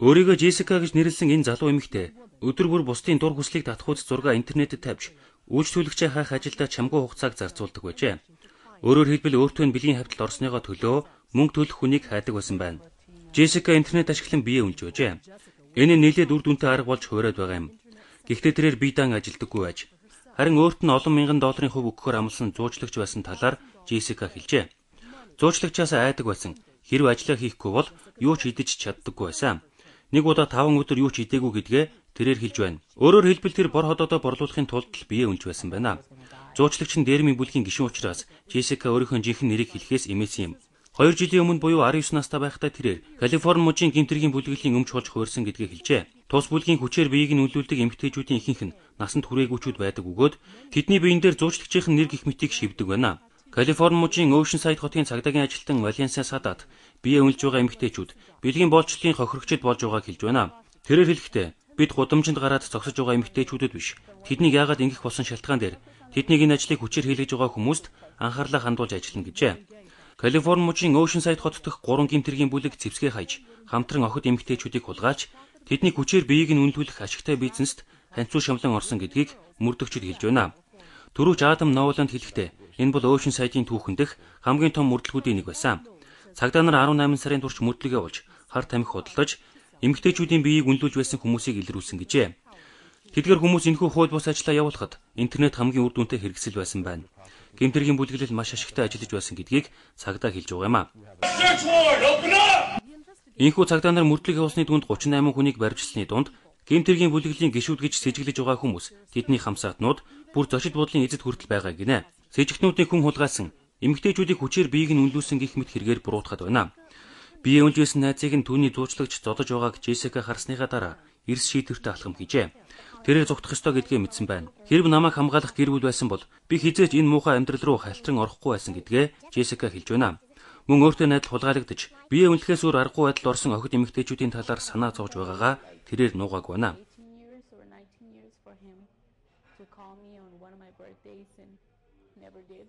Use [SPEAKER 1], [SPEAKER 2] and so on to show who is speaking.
[SPEAKER 1] Өөрийгөө Джессика гэж нэрлсэн энэ залуу эмэгтэй өдөр бүр бусдын дур хүслийг татахуйц зураг интернетэд тавьж үйлчлүүлэгчээ хаах ажилдаа чамгүй хугацааг зарцуулдаг байжээ. Өөрөөр хэлбэл өөртөө нь бэлгийн хавьталд орсныгоо төлөө мөнгө төлөх хүнийг хайдаг байсан байна. Джессика интернет ашиглан бие үнэлж байжээ. Энэ нь нэлээд үр дүнтэй арга болж хуурайд байгаа юм. Гэхдээ тэрээр бие даан ажилдаггүй байж. Харин өөрт нь олон мянган долларын хувь өгөхөөр амласан зуучлагч байсан талаар Джессика хэлжээ. Зуучлагчаас айдаг байсан. Хэрв ажиллаа хийхгүй бол юу ч идэж чаддаггүй байсан. Нэг удаа 5 өдөр юу ч идээгүй гэдгээ тэрээр хэлж байна. Өөрөөр хэлбэл тэр бор ходоодоо борлуулахын тулд бие үнэлж байсан байна. Зуучлагч нь дээрмийн бүлгийн гишүүн учраас Джессика өөрийнхөө жинхэнэ нэрийг хэлэхээс эмээсэн юм. 2 жилийн өмнө буюу 19 настай байхдаа тэрээр Калифорни мужийн гэмтэргийн бүлэглэлийн өмч болж хуурсан гэдгийг хэлжээ. Тус бүлгийн хүчээр биеийг нь үнэлүүлдэг эмэгтэйчүүдийн ихэнх нь насанд хүрээгүйчүүд байдаг бөгөөд тэдний биен дээр зуучлагчийн нэр гэх мэтийг шивдэг байна. Калифорни мужийн Oceanside хотын цагдаагийн ажилтан Валенсиа Садат бие үнэлж байгаа эмэгтэйчүүд бэлгийн боолчлын хохирогчд болж байгааг хэлж байна. Тэрээр хэлэхдээ бид гудамжинд гараад зогсож байгаа эмэгтэйчүүдэд биш. Тэднийг яагаад ингэх болсон шалтгаан дээр тэднийг энэ ажлыг хүчээр хийлгэж байгаа хүмүүст анхаарлаа хандуулж ажиллана гэжээ. Калифорни мужийн Oceanside хот дох 3 гэмтэргийн бүлэг зэвсгээ хайж хамтран охид эмэгтэйчүүдийг хулгайч тэдний хүчээр биеийг нь үнэлүүлэх ашигтай бизнест ханцуу шамлан орсон гэдгийг мөрдөгчд хэлж байна. Түрүүч Адам Новланд хэлэхдээ энэ бол Oceanside-ийн түүхэн дэх хамгийн том мөрдлгүүдийн нэг байсан. Цагдаа нар 18 сарын турш мөрдлөгөө болж хар тамхи худалдаж эмэгтэйчүүдийн биеийг үнэлүүлж байсан хүмүүсийг илрүүлсэн гэжээ. Тэдгээр хүмүүс энэхүү хууль бус ажлаа явуулахад интернет хамгийн үр дүнтэй хэрэгсэл байсан байна. Гэмтэргийн бүлэглэл маш ашигтай ажиллаж байсан гэдгийг цагдаа хэлж байгаа юм а. Энэхүү цагдаа нар мөрдлөг явуулсны дунд 38 хүнийг баривчлсны дунд гэмтэргийн бүлэглэлийн гишүүд гэж сэжиглэж байгаа хүмүүс тэдний хамсаатнууд бүр зочид буудлын эзэд хүртэл байгаа гинэ. Сэжигтнүүдийн хүн хулгайсан эмэгтэйчүүдийг хүчээр биеийг нь үнэлүүлсэн гэх мэт хэрэгээр буруутгах байна. Бие үнэлжсэн найзыг нь түүний зуучлагч зодож байгааг Джессика харсныхаа дараа эрс шийдвэртэй алхам хийжээ. Тэрээр зүгтах ёстой гэдгээ мэдсэн байна. Хэрв намайг хамгаалах гэр бүл байсан бол би хизээч энэ муухай амьдрал руу халтран орохгүй байсан гэдгээ Джессика хэлж байна. Мөн өөртөө найдал хулгайлагдаж бие үнэлэхээс өөр аргагүй байдалд орсон охид эмэгтэйчүүдийн талаар санаа зовж байгаагаа тэрээр нуугааг байна.
[SPEAKER 2] To call me on one of my birthdays and never did.